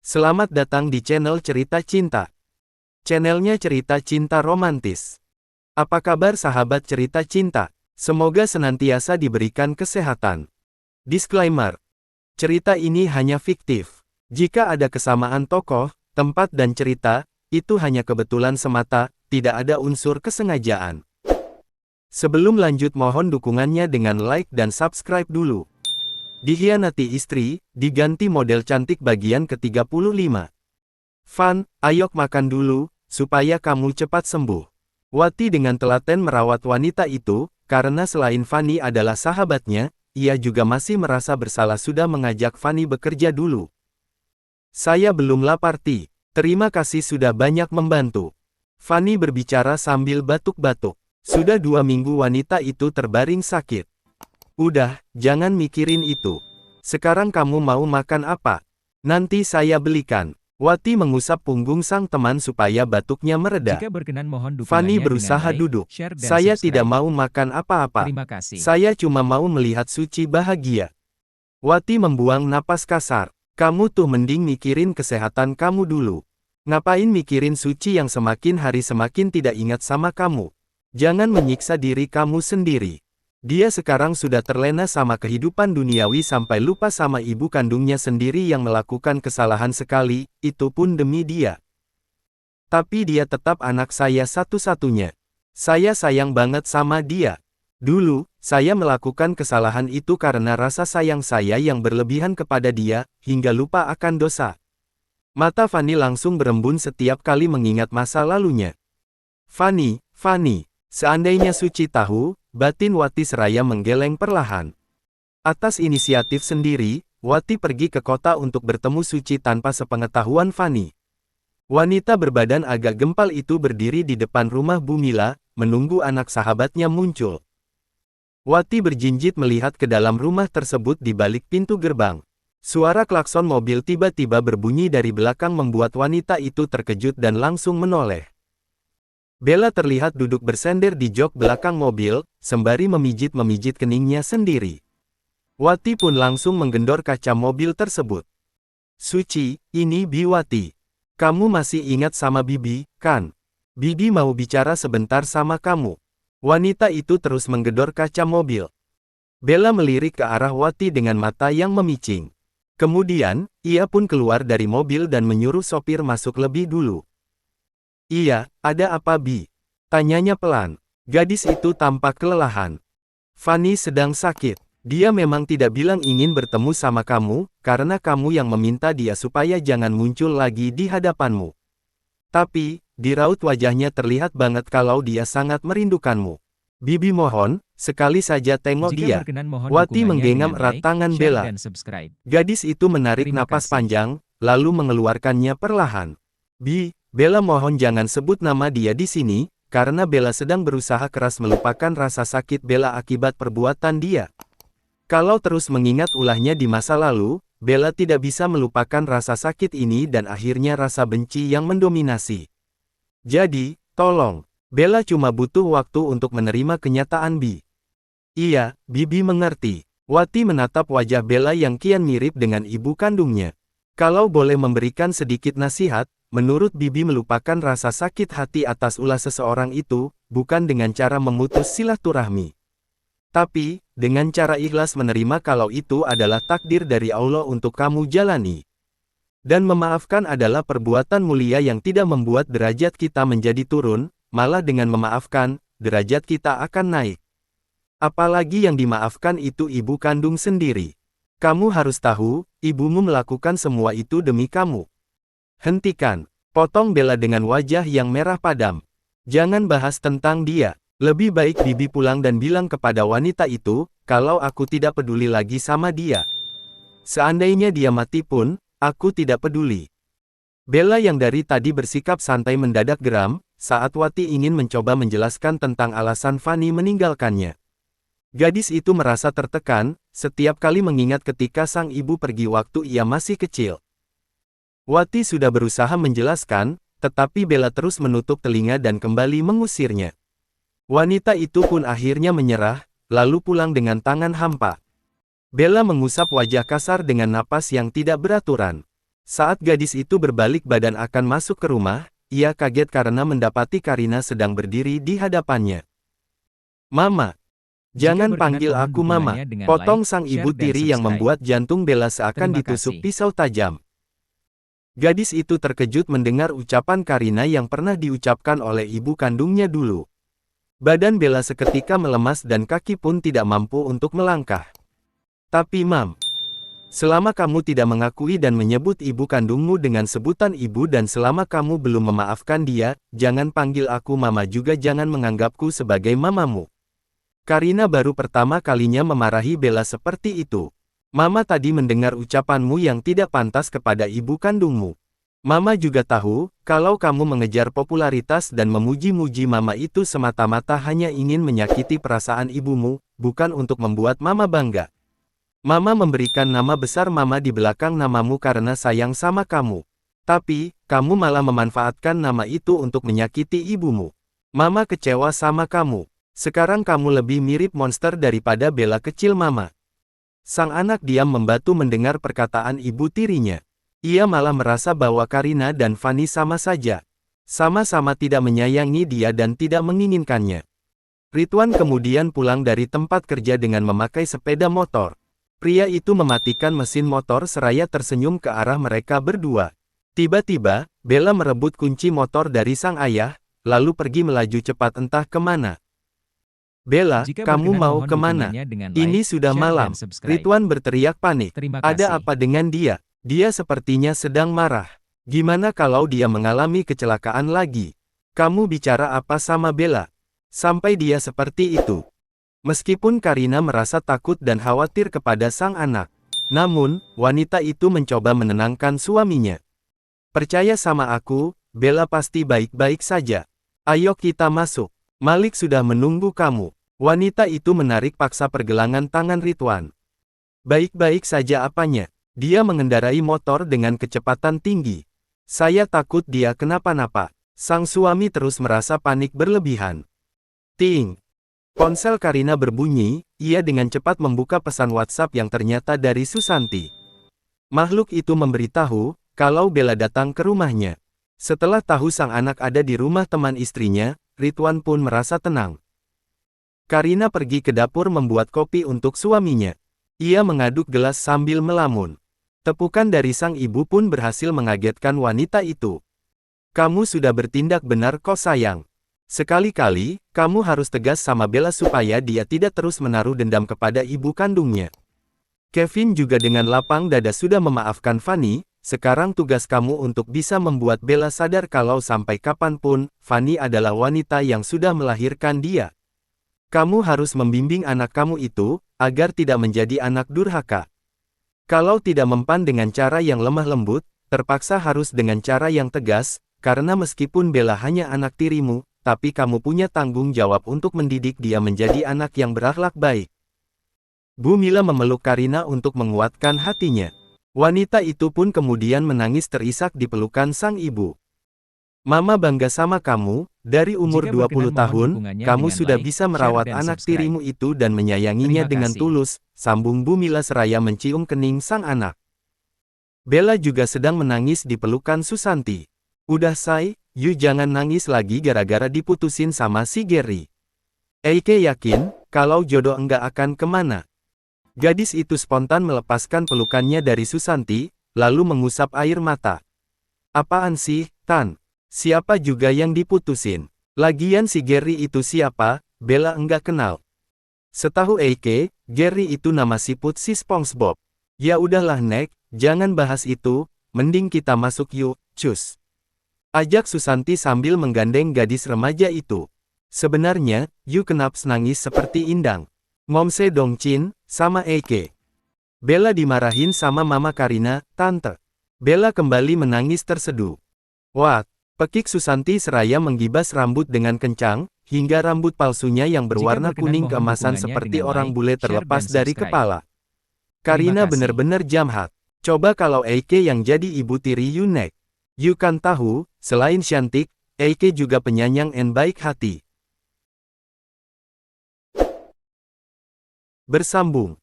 Selamat datang di channel Cerita Cinta. Channelnya cerita cinta romantis. Apa kabar sahabat cerita cinta? Semoga senantiasa diberikan kesehatan. Disclaimer. Cerita ini hanya fiktif. Jika ada kesamaan tokoh, tempat dan cerita, itu hanya kebetulan semata, tidak ada unsur kesengajaan. Sebelum lanjut mohon dukungannya dengan like dan subscribe dulu. Dikhianati istri, diganti model cantik bagian ke-35. Van, ayo makan dulu, supaya kamu cepat sembuh. Wati dengan telaten merawat wanita itu, karena selain Fanny adalah sahabatnya, ia juga masih merasa bersalah sudah mengajak Fanny bekerja dulu. Saya belum lapar Ti, terima kasih sudah banyak membantu. Fanny berbicara sambil batuk-batuk. Sudah 2 minggu wanita itu terbaring sakit. Udah, jangan mikirin itu. Sekarang kamu mau makan apa? Nanti saya belikan. Wati mengusap punggung sang teman supaya batuknya mereda. Jika berkenan mohon dukungannya Fanny dengan berusaha like, duduk. share dan Saya subscribe. tidak mau makan apa-apa. Terima kasih. Saya cuma mau melihat Suci bahagia. Wati membuang napas kasar. Kamu tuh mending mikirin kesehatan kamu dulu. Ngapain mikirin Suci yang semakin hari semakin tidak ingat sama kamu? Jangan menyiksa diri kamu sendiri. Dia sekarang sudah terlena sama kehidupan duniawi sampai lupa sama ibu kandungnya sendiri yang melakukan kesalahan sekali, itu pun demi dia. Tapi dia tetap anak saya satu-satunya. Saya sayang banget sama dia. Dulu, saya melakukan kesalahan itu karena rasa sayang saya yang berlebihan kepada dia, hingga lupa akan dosa. Mata Fanny langsung berembun setiap kali mengingat masa lalunya. Fanny, seandainya Suci tahu, batin Wati seraya menggeleng perlahan. Atas inisiatif sendiri, Wati pergi ke kota untuk bertemu Suci tanpa sepengetahuan Fanny. Wanita berbadan agak gempal itu berdiri di depan rumah Bu Mila, menunggu anak sahabatnya muncul. Wati berjinjit melihat ke dalam rumah tersebut di balik pintu gerbang. Suara klakson mobil tiba-tiba berbunyi dari belakang membuat wanita itu terkejut dan langsung menoleh. Bella terlihat duduk bersender di jok belakang mobil, sembari memijit-memijit keningnya sendiri. Wati pun langsung menggendor kaca mobil tersebut. Suci, ini Bi Wati. Kamu masih ingat sama Bibi, kan? Bibi mau bicara sebentar sama kamu. Wanita itu terus menggedor kaca mobil. Bella melirik ke arah Wati dengan mata yang memicing. Kemudian, ia pun keluar dari mobil dan menyuruh sopir masuk lebih dulu. Iya, ada apa Bi? Tanyanya pelan. Gadis itu tampak kelelahan. Fanny sedang sakit. Dia memang tidak bilang ingin bertemu sama kamu, karena kamu yang meminta dia supaya jangan muncul lagi di hadapanmu. Tapi, di raut wajahnya terlihat banget kalau dia sangat merindukanmu. Bibi mohon, sekali saja tengok Jika dia. berkenan mohon Wati dukungannya menggenggam dengan erat like, tangan share Bella. dan subscribe. Gadis itu menarik Terima napas kasih. panjang, lalu mengeluarkannya perlahan. Bi, Bella mohon jangan sebut nama dia di sini, karena Bella sedang berusaha keras melupakan rasa sakit Bella akibat perbuatan dia. Kalau terus mengingat ulahnya di masa lalu, Bella tidak bisa melupakan rasa sakit ini dan akhirnya rasa benci yang mendominasi. Jadi, tolong, Bella cuma butuh waktu untuk menerima kenyataan Bi. Iya, Bibi mengerti. Wati menatap wajah Bella yang kian mirip dengan ibu kandungnya. Kalau boleh memberikan sedikit nasihat, menurut Bibi melupakan rasa sakit hati atas ulah seseorang itu, bukan dengan cara memutus silaturahmi. Tapi, dengan cara ikhlas menerima kalau itu adalah takdir dari Allah untuk kamu jalani. Dan memaafkan adalah perbuatan mulia yang tidak membuat derajat kita menjadi turun, malah dengan memaafkan, derajat kita akan naik. Apalagi yang dimaafkan itu ibu kandung sendiri. Kamu harus tahu, ibumu melakukan semua itu demi kamu. Hentikan, potong Bella dengan wajah yang merah padam. Jangan bahas tentang dia. Lebih baik Bibi pulang dan bilang kepada wanita itu, kalau aku tidak peduli lagi sama dia. Seandainya dia mati pun, aku tidak peduli. Bella yang dari tadi bersikap santai mendadak geram, saat Wati ingin mencoba menjelaskan tentang alasan Fanny meninggalkannya. Gadis itu merasa tertekan, setiap kali mengingat ketika sang ibu pergi waktu ia masih kecil. Wati sudah berusaha menjelaskan, tetapi Bella terus menutup telinga dan kembali mengusirnya. Wanita itu pun akhirnya menyerah, lalu pulang dengan tangan hampa. Bella mengusap wajah kasar dengan napas yang tidak beraturan. Saat gadis itu berbalik badan akan masuk ke rumah, ia kaget karena mendapati Karina sedang berdiri di hadapannya. "Mama, Jika jangan berkenan panggil mohon aku Mama," dukungannya dengan potong like, sang ibu share dan tiri yang subscribe. membuat jantung Bella seakan Terima ditusuk kasih. pisau tajam. Gadis itu terkejut mendengar ucapan Karina yang pernah diucapkan oleh ibu kandungnya dulu. Badan Bella seketika melemas dan kaki pun tidak mampu untuk melangkah. "Tapi Mam, selama kamu tidak mengakui dan menyebut ibu kandungmu dengan sebutan ibu dan selama kamu belum memaafkan dia, jangan panggil aku Mama juga jangan menganggapku sebagai mamamu." Karina baru pertama kalinya memarahi Bella seperti itu. "Mama tadi mendengar ucapanmu yang tidak pantas kepada ibu kandungmu. Mama juga tahu, kalau kamu mengejar popularitas dan memuji-muji Mama itu semata-mata hanya ingin menyakiti perasaan ibumu, bukan untuk membuat Mama bangga. Mama memberikan nama besar Mama di belakang namamu karena sayang sama kamu. Tapi, kamu malah memanfaatkan nama itu untuk menyakiti ibumu. Mama kecewa sama kamu. Sekarang kamu lebih mirip monster daripada Bella kecil Mama." Sang anak diam membatu mendengar perkataan ibu tirinya. Ia malah merasa bahwa Karina dan Fanny sama saja. Sama-sama tidak menyayangi dia dan tidak menginginkannya. Ridwan kemudian pulang dari tempat kerja dengan memakai sepeda motor. Pria itu mematikan mesin motor seraya tersenyum ke arah mereka berdua. Tiba-tiba, Bella merebut kunci motor dari sang ayah, lalu pergi melaju cepat entah kemana. "Bella, Jika kamu berkenan mau mohon kemana? dukungannya dengan Ini like, sudah share dan malam." subscribe. Ridwan berteriak panik. Terima "Ada kasih. apa dengan dia? Dia sepertinya sedang marah. Gimana kalau dia mengalami kecelakaan lagi? Kamu bicara apa sama Bella? Sampai dia seperti itu?" Meskipun Karina merasa takut dan khawatir kepada sang anak, namun, wanita itu mencoba menenangkan suaminya. "Percaya sama aku, Bella pasti baik-baik saja. Ayo kita masuk. Malik sudah menunggu kamu." Wanita itu menarik paksa pergelangan tangan Ridwan. "Baik-baik saja apanya? Dia mengendarai motor dengan kecepatan tinggi. Saya takut dia kenapa-napa." Sang suami terus merasa panik berlebihan. Ting! Ponsel Karina berbunyi, ia dengan cepat membuka pesan WhatsApp yang ternyata dari Susanti. Makhluk itu memberitahu, kalau Bella datang ke rumahnya. Setelah tahu sang anak ada di rumah teman istrinya, Ridwan pun merasa tenang. Karina pergi ke dapur membuat kopi untuk suaminya. Ia mengaduk gelas sambil melamun. Tepukan dari sang ibu pun berhasil mengagetkan wanita itu. "Kamu sudah bertindak benar kok sayang. Sekali-kali, kamu harus tegas sama Bella supaya dia tidak terus menaruh dendam kepada ibu kandungnya." Kevin juga dengan lapang dada sudah memaafkan Fanny. "Sekarang tugas kamu untuk bisa membuat Bella sadar kalau sampai kapanpun, Fanny adalah wanita yang sudah melahirkan dia. Kamu harus membimbing anak kamu itu, agar tidak menjadi anak durhaka. Kalau tidak mempan dengan cara yang lemah lembut, terpaksa harus dengan cara yang tegas, karena meskipun Bella hanya anak tirimu, tapi kamu punya tanggung jawab untuk mendidik dia menjadi anak yang berakhlak baik." Bu Mila memeluk Karina untuk menguatkan hatinya. Wanita itu pun kemudian menangis terisak di pelukan sang ibu. "Mama bangga sama kamu, dari umur Jika 20 berkenan mohon tahun, dukungannya kamu dengan sudah like, bisa share merawat dan anak subscribe. tirimu itu dan menyayanginya Terima dengan kasih. tulus," sambung Bu Mila seraya mencium kening sang anak. Bella juga sedang menangis di pelukan Susanti. "Udah say, you jangan nangis lagi gara-gara diputusin sama si Gary. Eike yakin, kalau jodoh enggak akan kemana." Gadis itu spontan melepaskan pelukannya dari Susanti, lalu mengusap air mata. "Apaan sih, Tan? Siapa juga yang diputusin? Lagian si Gary itu siapa? Bella enggak kenal." Setahu Eike, Gary itu nama siput si SpongeBob. "Ya udahlah Nek, jangan bahas itu, mending kita masuk yuk, cus," ajak Susanti sambil menggandeng gadis remaja itu. "Sebenarnya, you kenaps nangis seperti Indang? Ngomse dong Cin, sama Eike." Bella dimarahin sama Mama Karina, "Tante." Bella kembali menangis terseduh. "Wah!" Pekik Susanti seraya menggibas rambut dengan kencang, hingga rambut palsunya yang Jika berwarna berkenan kuning mohon keemasan dukungannya seperti dengan orang like, bule share terlepas dan dari subscribe. kepala. Terima Karina kasih. bener-bener jamhat. Coba kalau Eike yang jadi ibu tiri Yunek. You kan tahu, selain cantik, Eike juga penyayang dan baik hati. Bersambung.